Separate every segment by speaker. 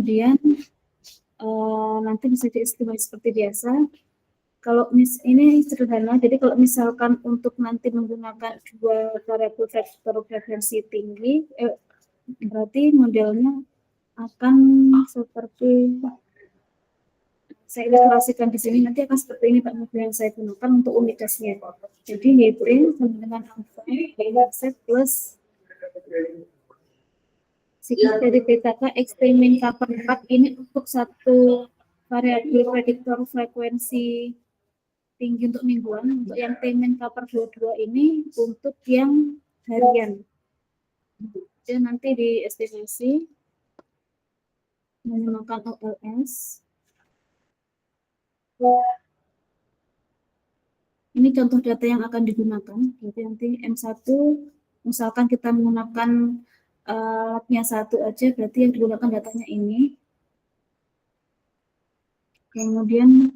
Speaker 1: kemudian nanti bisa diestimasi seperti biasa. Kalau ini sederhana, jadi kalau misalkan untuk nanti menggunakan dua variabel vektor frekuensi tinggi, berarti modelnya akan seperti saya ilustrasikan di sini, nanti akan seperti ini Pak model yang saya gunakan untuk unitasnya. Jadi yaitu sama dengan alpha z plus sikap dari beta k x min k per 4 ini untuk satu variabel prediktor frekuensi tinggi untuk mingguan. Untuk yang T min k per 22 ini untuk yang harian. Jadi nanti diestimasi menggunakan OLS. Ini contoh data yang akan digunakan. Jadi nanti M1, misalkan kita menggunakan labnya 1 aja, berarti yang digunakan datanya ini. Kemudian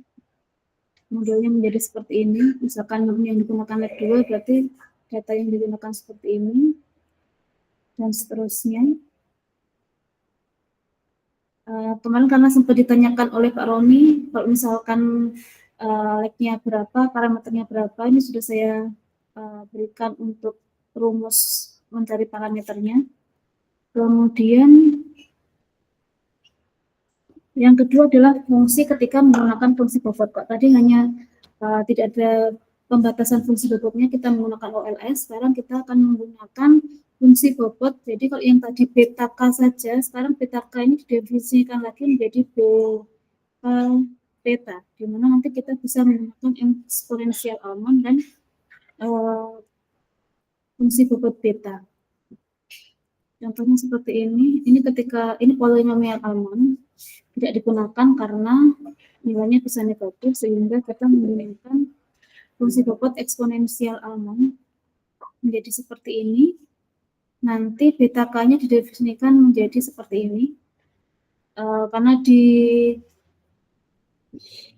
Speaker 1: modelnya menjadi seperti ini. Misalkan yang digunakan lab 2, berarti data yang digunakan seperti ini. Dan seterusnya. Kemarin karena sempat ditanyakan oleh Pak Roni, kalau misalkan labnya berapa, parameternya berapa, ini sudah saya berikan untuk rumus mencari parameternya. Kemudian yang kedua adalah fungsi ketika menggunakan fungsi bobot. Kok tadi hanya tidak ada pembatasan fungsi bobotnya, kita menggunakan OLS. Sekarang kita akan menggunakan fungsi bobot. Jadi kalau yang tadi beta k saja, sekarang beta k ini didefinisikan lagi menjadi beta, di mana nanti kita bisa menggunakan eksponensial Almond dan fungsi bobot beta. Contohnya seperti ini ketika ini polinomial Almond tidak digunakan karena nilainya bisa negatif, sehingga kita menggunakan fungsi bobot eksponensial Almond menjadi seperti ini. Nanti beta k-nya didefinisikan menjadi seperti ini. Karena di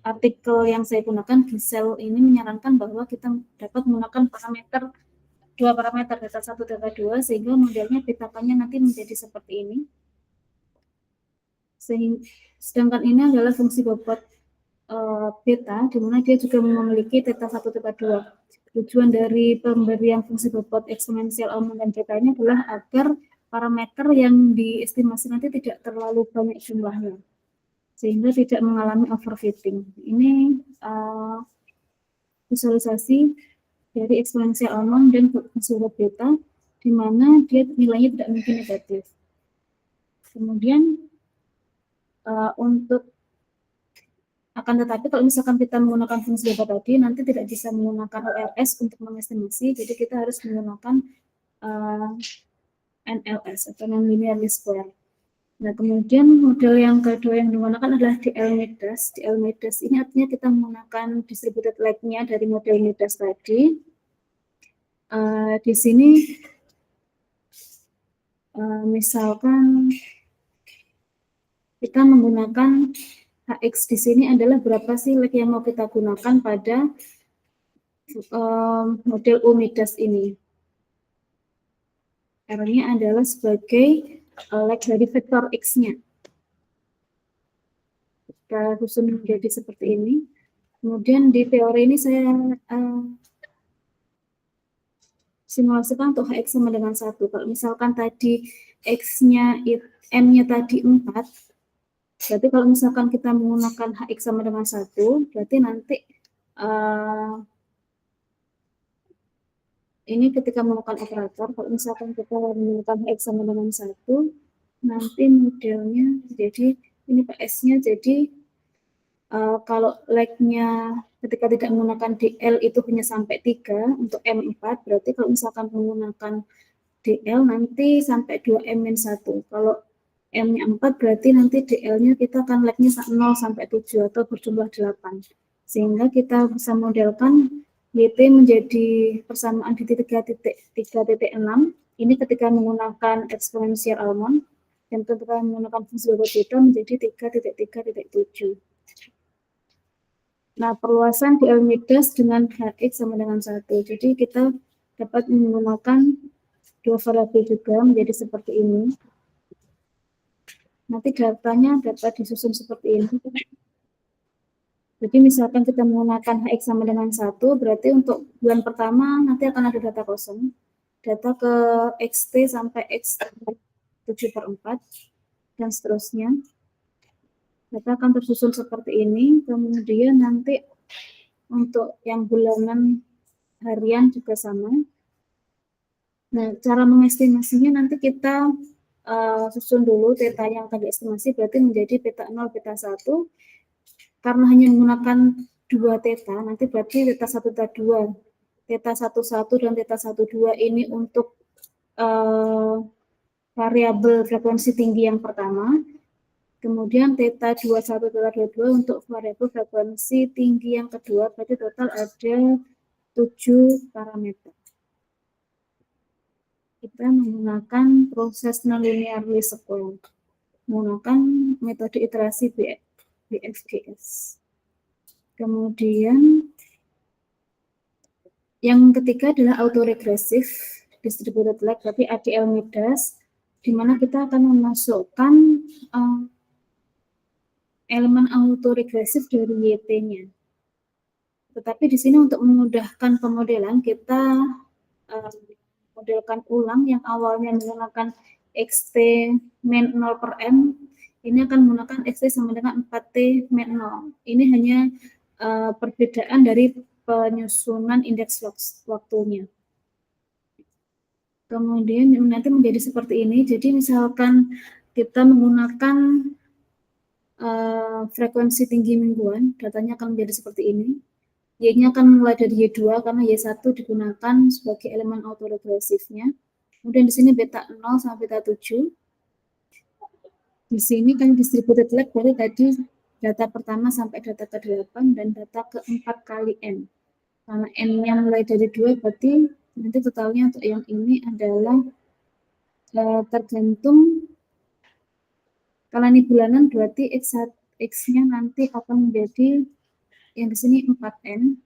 Speaker 1: artikel yang saya gunakan, Giselle ini menyarankan bahwa kita dapat menggunakan dua parameter, data 1, data 2, sehingga modelnya beta k-nya nanti menjadi seperti ini. Sedangkan ini adalah fungsi bobot beta, di mana dia juga memiliki theta 1, theta 2. Tujuan dari pemberian fungsi bobot eksponensial Almond dan beta ini adalah agar parameter yang diestimasi nanti tidak terlalu banyak jumlahnya, sehingga tidak mengalami overfitting. Ini visualisasi dari eksponensial Almond dan fungsi bobot beta, di mana dia nilainya tidak mungkin negatif. Kemudian akan tetapi kalau misalkan kita menggunakan fungsi beta tadi, nanti tidak bisa menggunakan OLS untuk mengestimasi, jadi kita harus menggunakan NLS atau nonlinear least square. Nah, kemudian model yang kedua yang digunakan adalah DL-Midas. DL-Midas ini artinya kita menggunakan distributed lag-nya dari model Midas tadi. Di sini misalkan kita menggunakan HX di sini adalah berapa sih lag yang mau kita gunakan pada model U-Midas ini. R-nya adalah sebagai lag dari vektor X-nya. Kita susun menjadi seperti ini. Kemudian di teori ini saya simulasikan untuk HX sama dengan 1. Kalau misalkan tadi X-nya, M-nya tadi 4, berarti kalau misalkan kita menggunakan HX sama dengan 1, berarti nanti ini ketika menggunakan operator, kalau misalkan kita menggunakan HX sama dengan 1, nanti modelnya jadi, ini PS-nya jadi, kalau lag-nya ketika tidak menggunakan DL itu hanya sampai 3 untuk M4, berarti kalau misalkan menggunakan DL nanti sampai 2M-1. Kalau M-nya 4, berarti nanti DL-nya kita akan lag-nya 0 sampai 7 atau berjumlah 8. Sehingga kita bisa modelkan YT menjadi persamaan di titik 3.6. Ini ketika menggunakan eksponensial Almond, dan ketika menggunakan fungsi bobot beta menjadi 3.3.7. Nah, perluasan DL-Midas dengan HX sama dengan 1. Jadi kita dapat menggunakan dua variabel juga menjadi seperti ini. nanti datanya dapat disusun seperti ini. Jadi misalkan kita menggunakan HX sama dengan 1, berarti untuk bulan pertama nanti akan ada data kosong. Data ke XT sampai X 7/4, dan seterusnya. Data akan tersusun seperti ini, kemudian nanti untuk yang bulanan harian juga sama. Nah, cara mengestimasinya nanti kita susun dulu theta yang tadi estimasi, berarti menjadi theta 0, theta 1. Karena hanya menggunakan 2 theta, nanti berarti theta 1, theta 2, theta 11 dan theta 12 ini untuk variabel frekuensi tinggi yang pertama. Kemudian theta 21, theta 22 untuk variabel frekuensi tinggi yang kedua, berarti total ada 7 parameter. Kita menggunakan proses nonlinear least square, menggunakan metode iterasi BFGS. Kemudian yang ketiga adalah autoregressive distributed lag, tapi ADL Midas, di mana kita akan memasukkan elemen autoregresif dari YT-nya. Tetapi di sini untuk memudahkan pemodelan, kita modelkan ulang yang awalnya menggunakan XT min 0/n, ini akan menggunakan XT sama dengan 4T min 0. Ini hanya perbedaan dari penyusunan indeks waktunya. Kemudian nanti menjadi seperti ini. Jadi misalkan kita menggunakan frekuensi tinggi mingguan, datanya akan menjadi seperti ini. Y-nya akan mulai dari Y2 karena Y1 digunakan sebagai elemen autoregresifnya. Kemudian di sini beta 0 sampai beta 7. Di sini kan distributed lag, berarti tadi data pertama sampai data ke-8 dan data ke-4 kali N. Karena N-nya mulai dari 2, berarti nanti totalnya untuk yang ini adalah tergantung, kalau ini bulanan berarti X-nya nanti akan menjadi yang di sini 4N,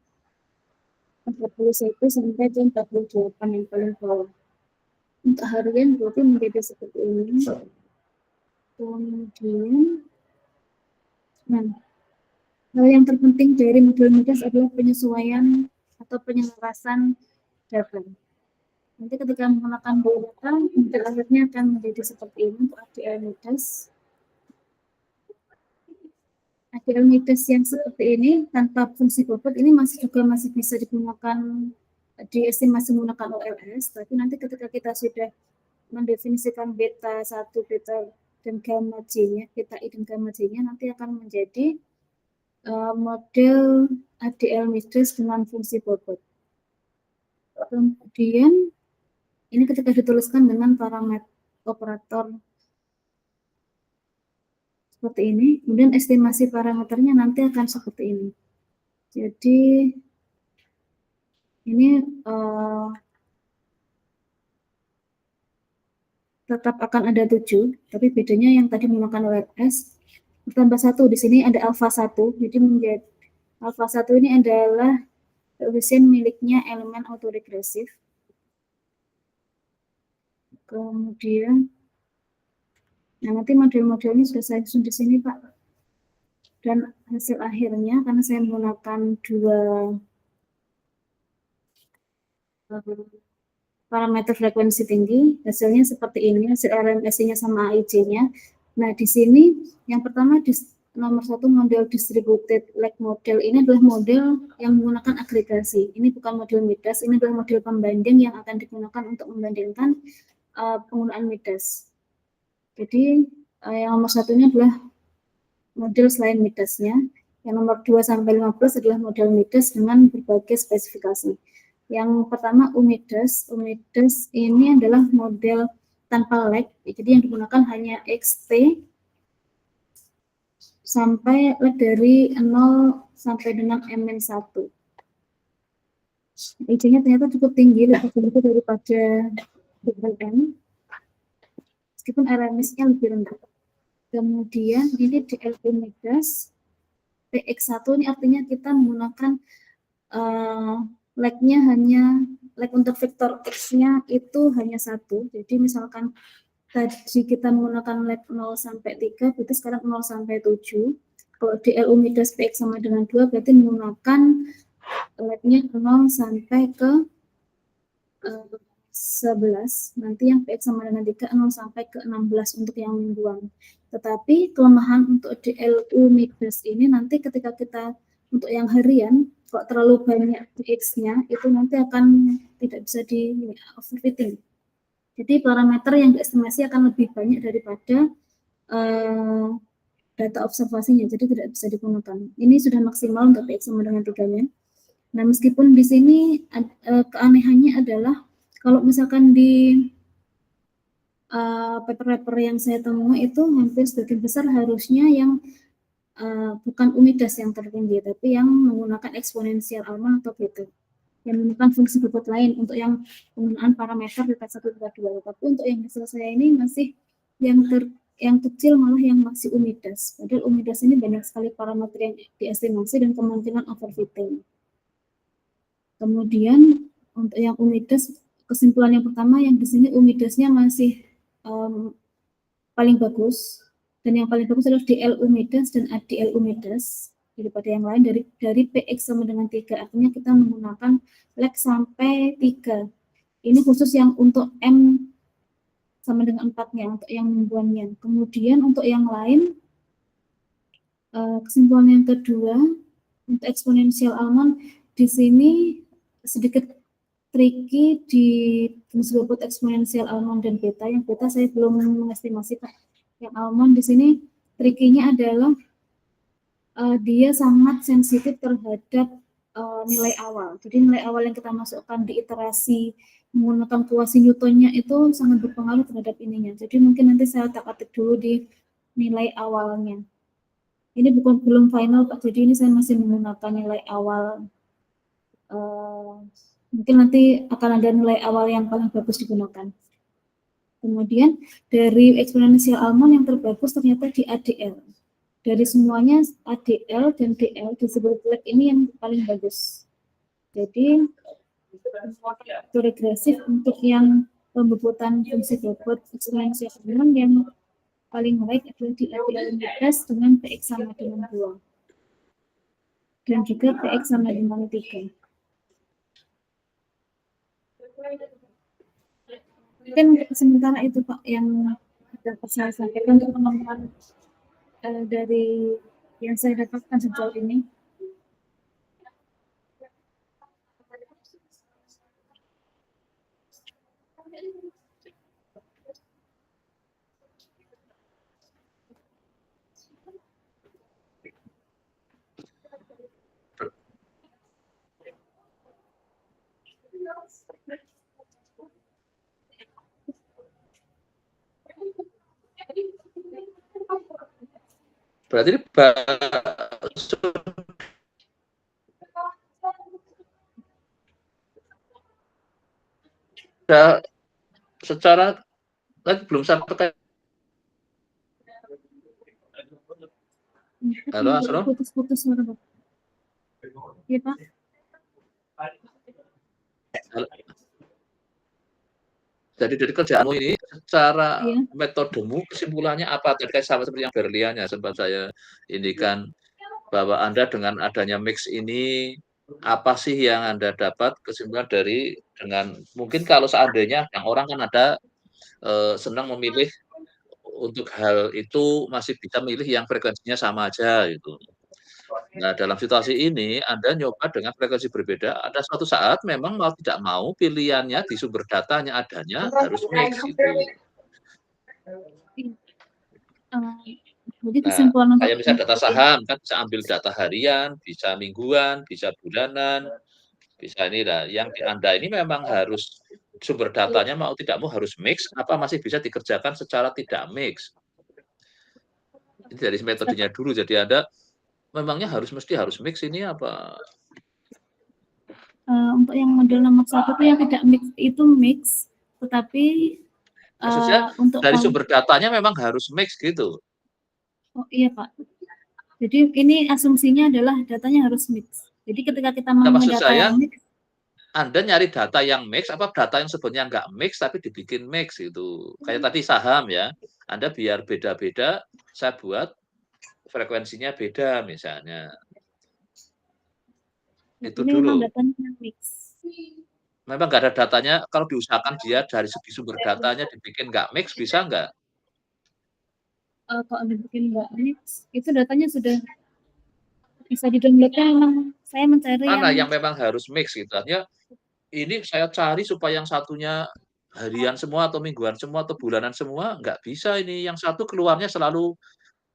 Speaker 1: 41 sampai 48 yang paling bawah. Untuk harian berarti menjadi seperti ini. Kemudian, nah, hal yang terpenting dari modul Midas adalah penyesuaian atau penyelarasan data. Nanti ketika menggunakan data, model akhirnya akan menjadi seperti ini untuk ADL Midas. ADL Midas yang seperti ini tanpa fungsi bobot ini masih bisa digunakan di estimasi menggunakan OLS, tapi nanti ketika kita sudah mendefinisikan beta 1, beta dan gamma J-nya, beta I dan gamma J-nya nanti akan menjadi model ADL Midas dengan fungsi bobot. Kemudian ini ketika dituliskan dengan parameter operator seperti ini, kemudian estimasi parameternya nanti akan seperti ini. Jadi ini tetap akan ada 7, tapi bedanya yang tadi menggunakan OLS bertambah 1. Di sini ada alfa 1, jadi menjadi alfa 1 ini adalah koefisien miliknya elemen autoregresif. Kemudian, nah nanti model-modelnya sudah saya susun di sini, Pak. Dan hasil akhirnya, karena saya menggunakan 2 parameter frekuensi tinggi, hasilnya seperti ini, hasil RMSI-nya sama AIJ-nya. Nah, di sini yang pertama nomor 1 model distributed lag model ini adalah model yang menggunakan agregasi. Ini bukan model Midas, ini adalah model pembanding yang akan digunakan untuk membandingkan penggunaan Midas. Jadi yang nomor 1-nya adalah model selain Midasnya. Yang nomor 2 sampai 15 adalah model Midas dengan berbagai spesifikasi. Yang pertama UMIDAS. UMIDAS ini adalah model tanpa lag, jadi yang digunakan hanya XT sampai lag dari 0 sampai dengan M-1. IJ-nya ternyata cukup tinggi, lebih tinggi daripada M, meskipun RMS-nya lebih rendah. Kemudian ini DLP Midas PX1, ini artinya kita menggunakan lag-nya hanya lag untuk vektor X-nya itu hanya 1. Jadi misalkan tadi kita menggunakan lab 0 sampai 3, berarti sekarang 0 sampai 7. Kalau DLU midas PX sama dengan 2, berarti menggunakan labnya 0 sampai ke 11. Nanti yang PX sama dengan 3, 0 sampai ke 16 untuk yang mingguan. Tetapi kelemahan untuk DLU midas ini nanti ketika kita untuk yang harian, kalau terlalu banyak PX-nya, itu nanti akan tidak bisa di overfitting. Jadi parameter yang diestimasi akan lebih banyak daripada data observasinya, jadi tidak bisa digunakan. Ini sudah maksimal untuk PX sama dengan 3-nya. Nah, meskipun di sini keanehannya adalah kalau misalkan di paper-paper yang saya temui itu hampir sebagian besar harusnya yang bukan UMIDAS yang tertinggi, tapi yang menggunakan eksponensial Alman atau beta, yang menggunakan fungsi bobot lain untuk yang penggunaan parameter di tingkat 1 tingkat 2. Tapi untuk yang hasil saya ini masih yang kecil malah yang masih UMIDAS. Padahal UMIDAS ini banyak sekali parameter yang diestimasi dan kemungkinan overfitting. Kemudian untuk yang UMIDAS, kesimpulan yang pertama yang di sini UMIDAS-nya masih paling bagus, dan yang paling bagus adalah DLU midas dan ADLU midas daripada yang lain dari PX sama dengan 3, artinya kita menggunakan lag sampai 3. Ini khusus yang untuk M sama dengan 4-nya, untuk yang mingguannya. Kemudian untuk yang lain, kesimpulan yang kedua, untuk eksponensial Alman di sini sedikit tricky di fungsi bobot eksponensial Alman dan beta. Yang beta saya belum mengestimasi, Pak. Yang Alman di sini trikinya adalah dia sangat sensitif terhadap nilai awal. Jadi nilai awal yang kita masukkan di iterasi menggunakan kuasi Newtonnya itu sangat berpengaruh terhadap ininya. Jadi mungkin nanti saya ketik dulu di nilai awalnya. Ini belum final, Pak. Jadi ini saya masih menggunakan nilai awal. Mungkin nanti akan ada nilai awal yang paling bagus digunakan. Kemudian dari eksponensial Alman yang terbagus ternyata di ADL. Dari semuanya ADL dan DL disebut lag ini yang paling bagus. Jadi regresif untuk yang pembobotan fungsi bobot eksponensial Alman yang paling baik adalah di ADL midas dengan PX sama dengan 2. Dan juga PX sama dengan 3. Mungkin sementara itu Pak yang dapat saya sampaikan untuk teman-teman dari yang saya dapatkan sejauh ini.
Speaker 2: Berarti secara lagi belum sampai. Halo, Asro.
Speaker 1: Putus-putus suara Pak. Iya Pak.
Speaker 2: Jadi dari kerjaanmu ini secara metodemu kesimpulannya apa? Terkait sama seperti yang Berlianya sempat saya indikan bahwa Anda dengan adanya mix ini apa sih yang Anda dapat kesimpulan dari dengan mungkin kalau seandainya yang orang kan ada senang memilih untuk hal itu masih bisa milih yang frekuensinya sama aja gitu. Nah, dalam situasi ini Anda nyoba dengan frekuensi berbeda, ada suatu saat memang mau tidak mau pilihannya di sumber datanya adanya harus mix gitu.
Speaker 1: Jadi kesimpulan
Speaker 2: kayak misalnya data saham kan bisa ambil data harian, bisa mingguan, bisa bulanan, bisa ini lah. Yang di Anda ini memang harus sumber datanya mau tidak mau harus mix, apa masih bisa dikerjakan secara tidak mix? Ini dari metodenya dulu. Jadi Anda memangnya mesti harus mix ini apa?
Speaker 1: Untuk yang model nomor 1 itu yang tidak mix itu mix, tetapi
Speaker 2: maksudnya untuk dari sumber datanya memang harus mix gitu.
Speaker 1: Oh iya Pak. Jadi ini asumsinya adalah datanya harus mix. Jadi ketika kita mau
Speaker 2: maksud
Speaker 1: data
Speaker 2: saya,
Speaker 1: yang mix,
Speaker 2: Anda nyari data yang mix apa data yang sebenarnya nggak mix tapi dibikin mix gitu. Kayak tadi saham ya, Anda biar beda-beda, saya buat frekuensinya beda misalnya. Itu
Speaker 1: Ini memang
Speaker 2: dulu.
Speaker 1: datanya mix.
Speaker 2: Memang nggak ada datanya, kalau diusahakan dia dari segi sumber datanya dibikin nggak mix, bisa nggak?
Speaker 1: Kalau dibikin nggak mix, itu datanya sudah bisa di-download-nya memang saya mencari
Speaker 2: Mana
Speaker 1: yang
Speaker 2: yang memang harus mix gitu. Artinya ini saya cari supaya yang satunya harian semua atau mingguan semua atau bulanan semua, nggak bisa ini. Yang satu keluarnya selalu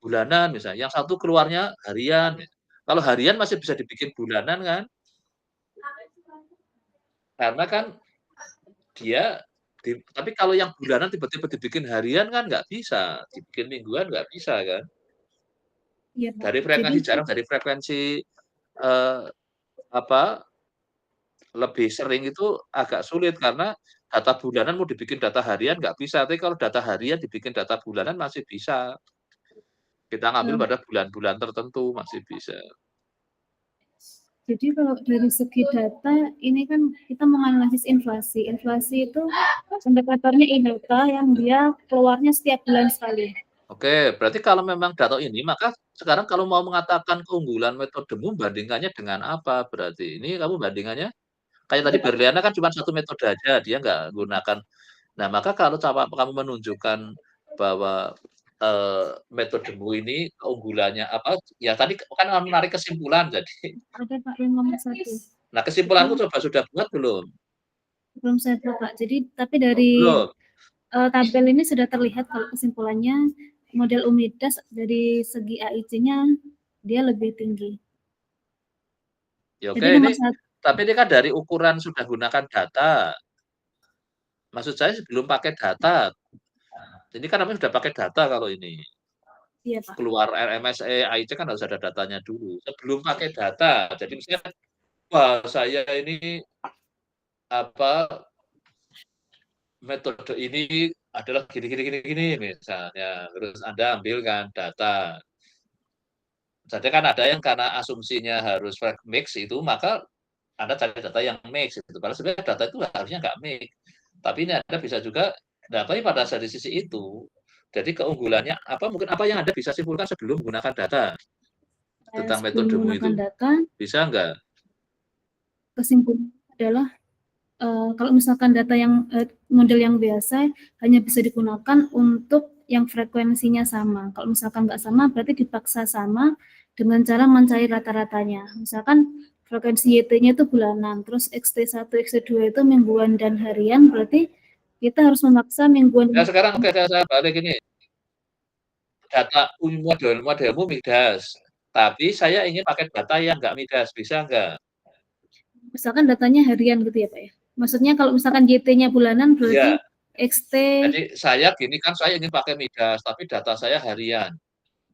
Speaker 2: bulanan misalnya, yang satu keluarnya harian. Kalau harian masih bisa dibikin bulanan kan? Karena kan dia tapi kalau yang bulanan tiba-tiba dibikin harian kan nggak bisa, dibikin mingguan nggak bisa kan?
Speaker 1: iya, Pak.
Speaker 2: Dari
Speaker 1: Jadi
Speaker 2: frekuensi jarang dari frekuensi apa lebih sering itu agak sulit karena data bulanan mau dibikin data harian nggak bisa, tapi kalau data harian dibikin data bulanan masih bisa. Kita ngambil
Speaker 1: eee,
Speaker 2: pada bulan-bulan tertentu masih bisa.
Speaker 1: jadi kalau dari segi data ini kan kita menganalisis inflasi. Inflasi itu indikatornya IHK yang dia keluarnya setiap bulan sekali.
Speaker 2: Oke, berarti kalau memang data ini, maka sekarang kalau mau mengatakan keunggulan metodemu bandingkannya dengan apa berarti? Ini kamu bandingannya kayak tadi Berliana kan cuma satu metode aja, dia nggak gunakan. Nah, maka kalau kamu menunjukkan bahwa, metodemu ini keunggulannya apa, ya tadi kan menarik kesimpulan jadi.
Speaker 1: Ada Pak yang nomor 1.
Speaker 2: Nah,
Speaker 1: Itu
Speaker 2: kesimpulanku coba sudah buat belum?
Speaker 1: belum saya buka. Jadi tapi
Speaker 2: Oh,
Speaker 1: dari,
Speaker 2: belum?
Speaker 1: tabel ini sudah terlihat kalau kesimpulannya model UMIDAS dari segi AIC-nya dia lebih tinggi.
Speaker 2: Ya oke,
Speaker 1: Jadi nomor
Speaker 2: ini
Speaker 1: 1
Speaker 2: tapi ini kan dari ukuran sudah gunakan data. Maksud saya sebelum pakai data. Ini kan namanya sudah pakai data kalau ini.
Speaker 1: iya, Pak.
Speaker 2: Keluar RMSE, AIC kan harus ada datanya dulu. Sebelum pakai data, jadi misalnya, wah saya ini apa metode ini adalah gini gini gini gini misalnya, terus Anda ambilkan data. Jadi kan ada yang karena asumsinya harus mix itu, maka Anda cari data yang mix itu. Padahal sebenarnya data itu harusnya nggak mix. Tapi ini Anda bisa juga, nah, tapi pada dari sisi itu, jadi keunggulannya apa, mungkin apa yang Anda bisa simpulkan sebelum menggunakan data tentang
Speaker 1: Sebelum
Speaker 2: metodemu
Speaker 1: menggunakan
Speaker 2: itu?
Speaker 1: data,
Speaker 2: Bisa nggak?
Speaker 1: kesimpulan adalah kalau misalkan data yang model yang biasa hanya bisa digunakan untuk yang frekuensinya sama. Kalau misalkan nggak sama, berarti dipaksa sama dengan cara mencari rata-ratanya. Misalkan frekuensi YT-nya itu bulanan, terus XT1, XT2 itu mingguan dan harian, berarti kita harus memaksa mingguan.
Speaker 2: Nah sekarang oke, saya balik ini, data modelmu midas, tapi saya ingin pakai data yang nggak midas, bisa nggak?
Speaker 1: Misalkan datanya harian gitu ya Pak ya. Maksudnya kalau misalkan YT-nya bulanan berarti
Speaker 2: Iya,
Speaker 1: XT
Speaker 2: jadi saya gini kan, saya ingin pakai midas, tapi data saya harian.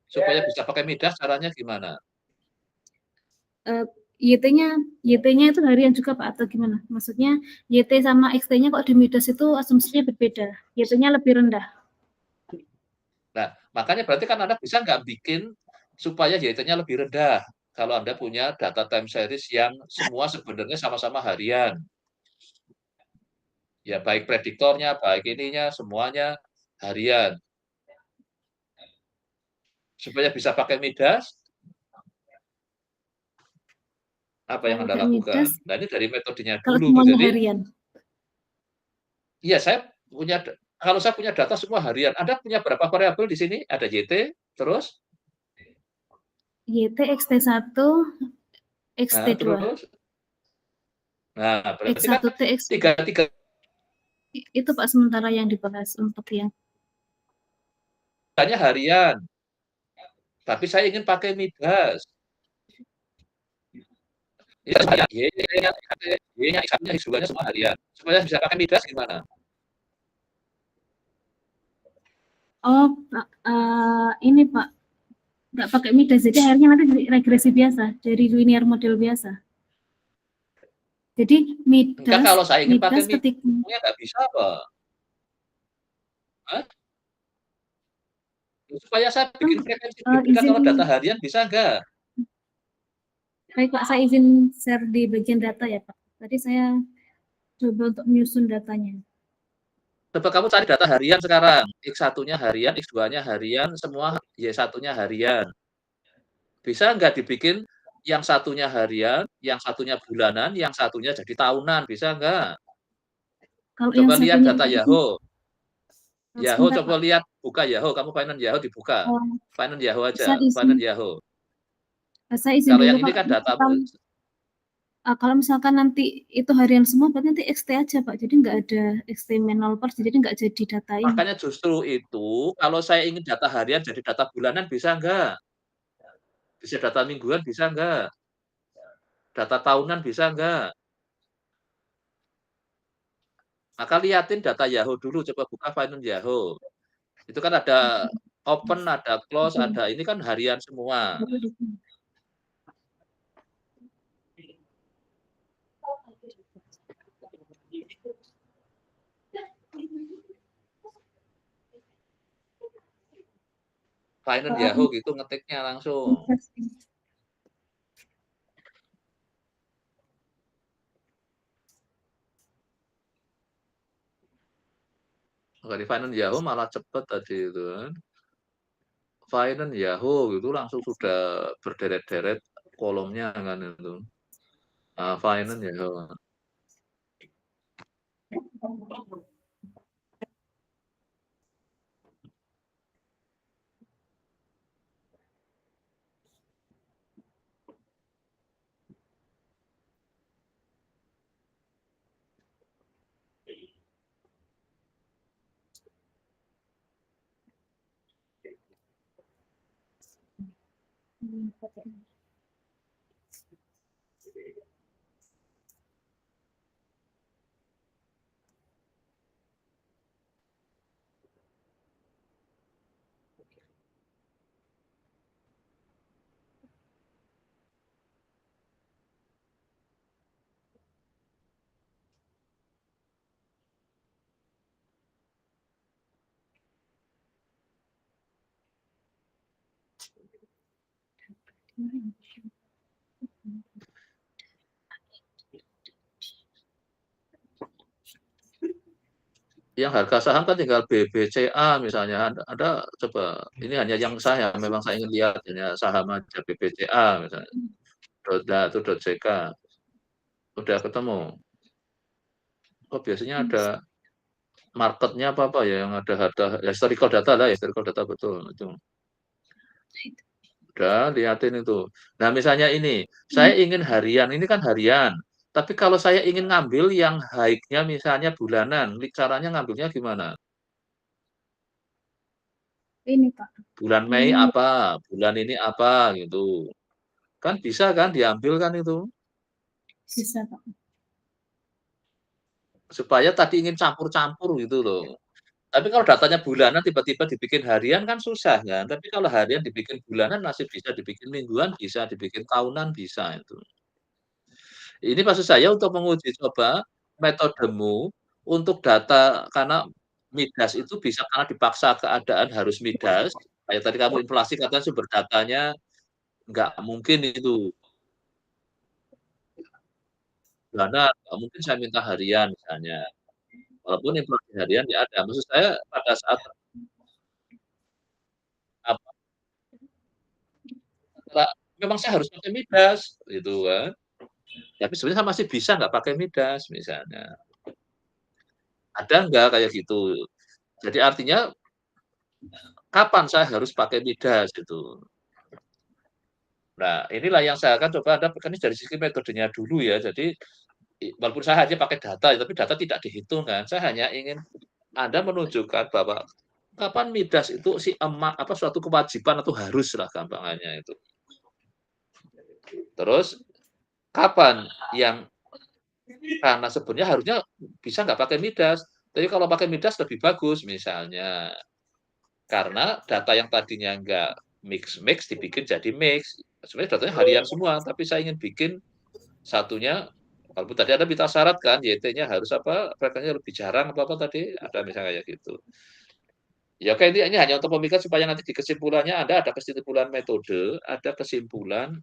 Speaker 2: Supaya bisa pakai midas caranya gimana?
Speaker 1: uh, YT-nya YT-nya itu harian juga Pak atau gimana? Maksudnya YT sama XT-nya kok di Midas itu asumsinya berbeda. YT-nya lebih rendah.
Speaker 2: Nah, makanya berarti kan Anda bisa nggak bikin supaya YT-nya lebih rendah, kalau Anda punya data time series yang semua sebenarnya sama-sama harian. Ya baik prediktornya, baik ininya, semuanya harian. Supaya bisa pakai midas, apa
Speaker 1: Kalau
Speaker 2: yang Anda
Speaker 1: pakai
Speaker 2: lakukan?
Speaker 1: Midas
Speaker 2: Nah, ini dari metodenya
Speaker 1: kalau
Speaker 2: dulu.
Speaker 1: semuanya
Speaker 2: Jadi,
Speaker 1: harian.
Speaker 2: iya saya punya kalau saya punya data semua harian, Anda punya berapa variabel di sini? Ada YT, terus?
Speaker 1: YT XT1,
Speaker 2: Nah,
Speaker 1: XT2.
Speaker 2: terus? Nah, berarti kan
Speaker 1: X1T, X
Speaker 2: tiga tiga
Speaker 1: itu Pak sementara yang dibahas untuk yang
Speaker 2: tiganya harian, tapi saya ingin pakai midas. Iya, Y-nya, Y-nya, X1-nya, X2-nya semua harian. Supaya bisa pakai midas gimana?
Speaker 1: oh Pak, ini Pak nggak pakai Midas jadi akhirnya nanti regresi biasa dari linear model biasa. Jadi
Speaker 2: Enggak,
Speaker 1: Midas
Speaker 2: kalau saya ingin pakai
Speaker 1: Midas
Speaker 2: midas,
Speaker 1: ketika
Speaker 2: nggak bisa, Pak. Hah? Supaya saya bikin frekuensi berbeda
Speaker 1: izin
Speaker 2: kalau data harian bisa nggak?
Speaker 1: baik Pak, saya izin share di bagian data ya Pak. Tadi saya Coba untuk menyusun datanya.
Speaker 2: Coba kamu cari data harian sekarang, X1-nya harian, X2-nya harian, semua Y1-nya harian. Bisa nggak dibikin yang satunya harian, yang satunya bulanan, yang satunya jadi tahunan, bisa nggak?
Speaker 1: Kalau yang
Speaker 2: Coba lihat
Speaker 1: satunya
Speaker 2: data
Speaker 1: itu
Speaker 2: Yahoo. Yahoo,
Speaker 1: sebentar
Speaker 2: coba
Speaker 1: Pak.
Speaker 2: lihat, buka Yahoo, kamu Finance Yahoo dibuka. Finance Yahoo aja, Finance Yahoo.
Speaker 1: Saya izin
Speaker 2: Kalau
Speaker 1: dulu
Speaker 2: yang ini
Speaker 1: Pak.
Speaker 2: kan datamu.
Speaker 1: Kalau misalkan nanti itu harian semua, berarti nanti XT aja Pak. Jadi nggak ada XT manual part, jadi nggak jadi data ini.
Speaker 2: Makanya justru itu, kalau saya ingin data harian jadi data bulanan, bisa nggak? Bisa data mingguan, bisa nggak? Data tahunan, bisa nggak? Maka liatin data Yahoo dulu, coba buka Finance Yahoo. Itu kan ada open, ada close, ada ini kan harian semua. Finance Yahoo gitu ngetiknya langsung. Kalau di Finance Yahoo malah cepet tadi itu kan. Finance Yahoo itu langsung sudah berderet-deret kolomnya kan itu. Finance Yahoo. Yang harga saham kan tinggal BBCA misalnya. Ada coba, ini hanya yang saya, memang saya ingin lihat hanya saham aja BBCA misalnya. Itu .ck. Udah ketemu. Oh, biasanya ada marketnya apa ya, yang ada historical data lah, historical data betul itu. Udah liatin itu. Nah, misalnya ini, saya ingin harian, ini kan harian. Tapi kalau saya ingin ngambil yang high-nya misalnya bulanan, caranya ngambilnya gimana?
Speaker 1: Ini Pak.
Speaker 2: Bulan Mei apa, bulan ini apa gitu. Kan bisa kan diambil kan itu.
Speaker 1: Bisa Pak.
Speaker 2: Supaya tadi ingin campur-campur gitu loh. Tapi kalau datanya bulanan tiba-tiba dibikin harian kan susah kan. Tapi kalau harian dibikin bulanan masih bisa dibikin mingguan, bisa dibikin tahunan, bisa itu. Ini maksud saya untuk menguji coba metodemu untuk data, karena midas itu bisa karena dipaksa keadaan harus midas. Kayak tadi kamu inflasi katanya sumber datanya nggak mungkin itu. Bulanan, nggak mungkin saya minta harian misalnya. Walaupun inflasi harian ya ada. Maksud saya pada saat apa, memang saya harus pakai midas gitu kan. Tapi sebenarnya saya masih bisa nggak pakai midas misalnya. Ada nggak kayak gitu? Jadi artinya kapan saya harus pakai midas gitu. Nah, inilah yang saya akan coba Anda, kan ini dari sisi metodenya dulu ya. Jadi walaupun saya hanya pakai data, tapi data tidak dihitung kan. Saya hanya ingin Anda menunjukkan bahwa kapan midas itu si emak apa suatu kewajiban atau harus lah gampangannya itu. Terus kapan yang karena sebenarnya harusnya bisa nggak pakai midas, tapi kalau pakai midas lebih bagus misalnya. Karena data yang tadinya nggak mix dibikin jadi mix. Sebenarnya datanya harian semua, tapi saya ingin bikin satunya, walaupun tadi ada minta syarat kan, YT-nya harus apa, frekuensinya lebih jarang apa tadi, ada misalnya kayak gitu. Ya oke, ini hanya untuk pemikiran supaya nanti di kesimpulannya ada kesimpulan metode, ada kesimpulan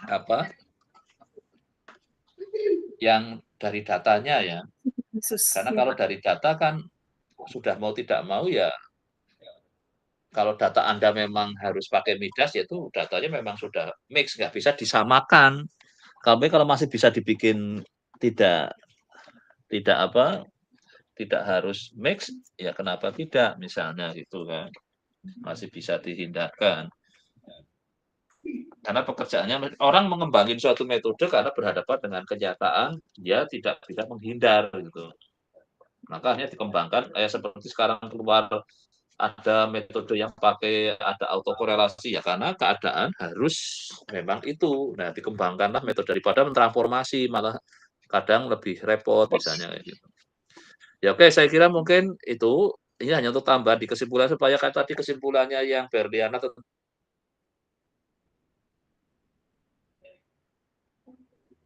Speaker 2: apa yang dari datanya ya. Karena kalau dari data kan sudah mau tidak mau ya, kalau data Anda memang harus pakai Midas, yaitu datanya memang sudah mix, nggak bisa disamakan. Tapi kalau masih bisa dibikin tidak tidak harus mix, ya kenapa tidak, misalnya gitu kan. Masih bisa dihindarkan. Karena pekerjaannya, orang mengembangin suatu metode karena berhadapan dengan kenyataan, dia tidak bisa menghindar gitu. Makanya dikembangkan, seperti sekarang keluar ada metode yang pakai ada autokorelasi ya, karena keadaan harus memang itu. Nah, dikembangkanlah metode daripada mentransformasi, malah kadang lebih repot misalnya kayak gitu. Ya oke, saya kira mungkin itu, ini hanya untuk tambahan di kesimpulan supaya kayak tadi kesimpulannya yang Berliana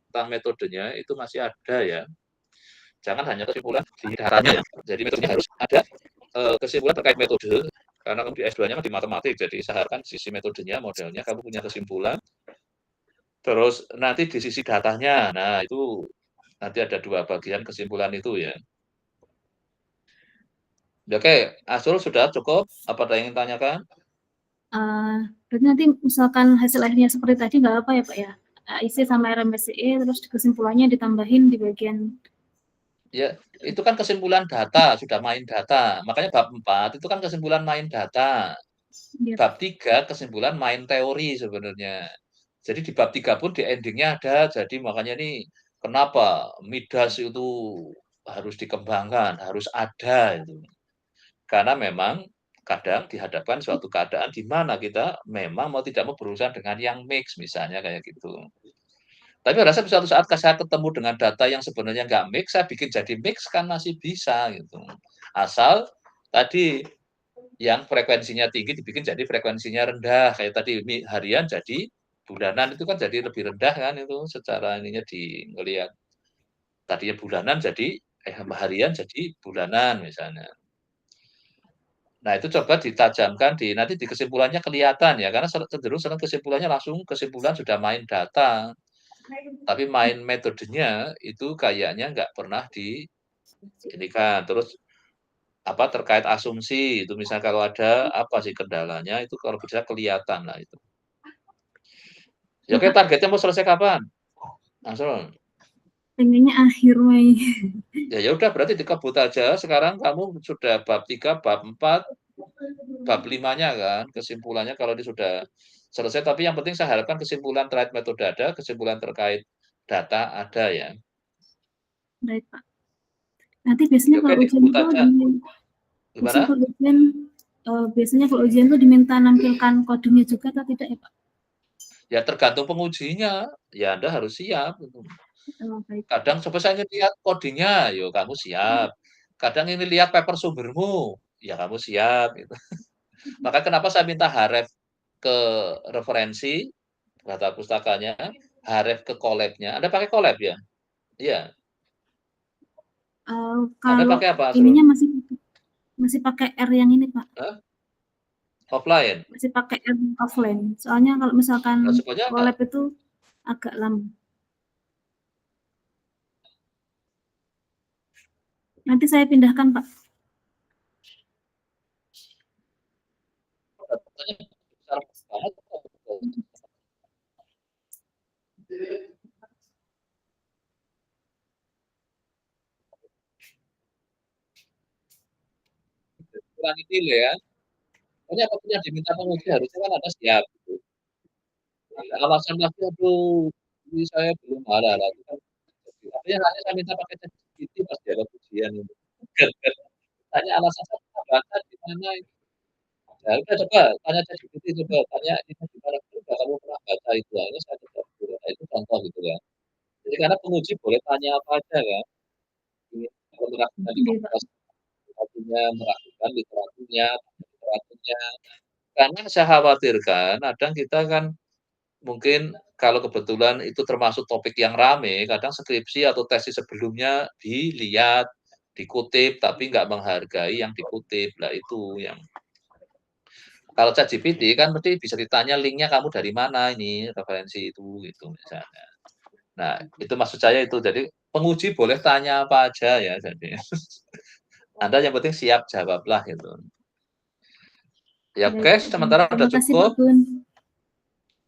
Speaker 2: tentang metodenya itu masih ada ya. Jangan hanya kesimpulan di datanya. Jadi metodenya harus ada kesimpulan terkait metode, karena di S2-nya kan di matematik, jadi seharusnya sisi metodenya, modelnya kamu punya kesimpulan. Terus nanti di sisi datanya, nah itu nanti ada 2 bagian kesimpulan itu ya. Oke, Azrul sudah cukup? Apa ada yang ingin tanyakan?
Speaker 1: Berarti nanti misalkan hasil akhirnya seperti tadi nggak apa ya Pak ya? AIC sama RMSE terus kesimpulannya ditambahin di bagian.
Speaker 2: Ya, itu kan kesimpulan data, sudah main data. Makanya bab 4 itu kan kesimpulan main data.
Speaker 1: Ya,
Speaker 2: Bab 3 kesimpulan main teori sebenarnya. Jadi di bab 3 pun di endingnya ada, jadi makanya ini kenapa Midas itu harus dikembangkan, harus ada itu. Karena memang kadang dihadapkan suatu keadaan di mana kita memang mau tidak mau berurusan dengan yang mix, misalnya kayak gitu. Tapi rasa suatu saat saya ketemu dengan data yang sebenarnya nggak mix, saya bikin jadi mix kan masih bisa gitu. Asal tadi yang frekuensinya tinggi dibikin jadi frekuensinya rendah, kayak tadi harian jadi bulanan, itu kan jadi lebih rendah kan itu secara ininya di ngelihat. Tadinya bulanan jadi harian jadi bulanan misalnya. Nah, itu coba ditajamkan nanti di kesimpulannya kelihatan ya, karena cenderung sering kesimpulannya langsung kesimpulan sudah main data. Tapi main metodenya itu kayaknya nggak pernah ini kan. Terus apa terkait asumsi itu, misalnya kalau ada apa sih kendalanya, itu kalau bisa kelihatan lah itu. Ya oke, targetnya mau selesai kapan? Langsung.
Speaker 1: pengennya akhir Mei.
Speaker 2: Ya udah, berarti dikebut aja. Sekarang kamu sudah bab 3, bab 4, bab 5-nya kan, kesimpulannya kalau ini sudah selesai. Tapi yang penting saya harapkan kesimpulan terkait metode ada, kesimpulan terkait data ada ya.
Speaker 1: Baik Pak. Nanti biasanya
Speaker 2: Ya,
Speaker 1: kalau
Speaker 2: oke,
Speaker 1: ujian
Speaker 2: dikebut
Speaker 1: itu
Speaker 2: aja.
Speaker 1: biasanya
Speaker 2: Gimana?
Speaker 1: kalau ujian biasanya kalau ujian itu diminta nampilkan kodenya juga atau tidak ya Pak?
Speaker 2: Ya tergantung pengujinya. Ya Anda harus siap.
Speaker 1: Baik.
Speaker 2: Kadang coba saya ingin lihat codingnya, yo kamu siap. Kadang ini lihat paper sumbermu, ya kamu siap. Gitu. Maka kenapa saya minta Haref ke referensi data pustakanya, Haref ke collab-nya. Anda pakai collab ya? Iya. Anda
Speaker 1: Kalau
Speaker 2: pakai apa, Asrul?
Speaker 1: ininya masih pakai R yang ini Pak.
Speaker 2: Hah? Offline?
Speaker 1: Masih pakai R offline. Soalnya kalau misalkan
Speaker 2: Nah, semuanya
Speaker 1: collab itu agak lama. Nanti saya pindahkan Pak.
Speaker 2: besar banget. Kurangi nilai ya. Pokoknya apapun yang diminta penguji harusnya kan Anda siap. Gitu. Alasan lagi, aduh, ini saya belum ada lah. Artinya hanya saya minta pakai ChatGPT pas dia ujian itu. Tanya alasan saya pernah baca di mana itu. Ya udah coba tanya ChatGPT, coba tanya ini di mana juga kamu pernah baca itu. Ini saya coba dulu. Nah, itu contoh gitu kan. Jadi karena penguji boleh tanya apa aja kan. Ini kalau meragukan di
Speaker 1: Iya Pak.
Speaker 2: komunitas meragukan literaturnya. Karena saya khawatirkan kadang kita kan mungkin kalau kebetulan itu termasuk topik yang rame, kadang skripsi atau tesis sebelumnya dilihat, dikutip, tapi nggak menghargai yang dikutip. Lah itu yang kalau ChatGPT kan mesti bisa ditanya linknya kamu dari mana ini referensi itu gitu misalnya. Nah itu maksud saya itu. Jadi penguji boleh tanya apa aja ya, jadi Anda yang penting siap jawablah gitu. Ya oke,
Speaker 1: Baik,
Speaker 2: sementara udah
Speaker 1: terima kasih Pak
Speaker 2: cukup.
Speaker 1: Gun.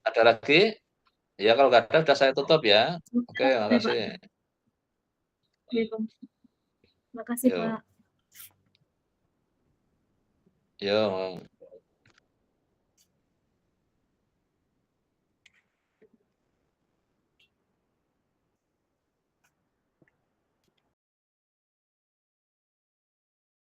Speaker 2: Ada lagi? Ya kalau nggak ada udah saya tutup ya. Oke,
Speaker 1: Ya, Pak.
Speaker 2: makasih.
Speaker 1: Ya, Pak. Terima kasih
Speaker 2: Yo.
Speaker 1: Pak.
Speaker 2: Yo.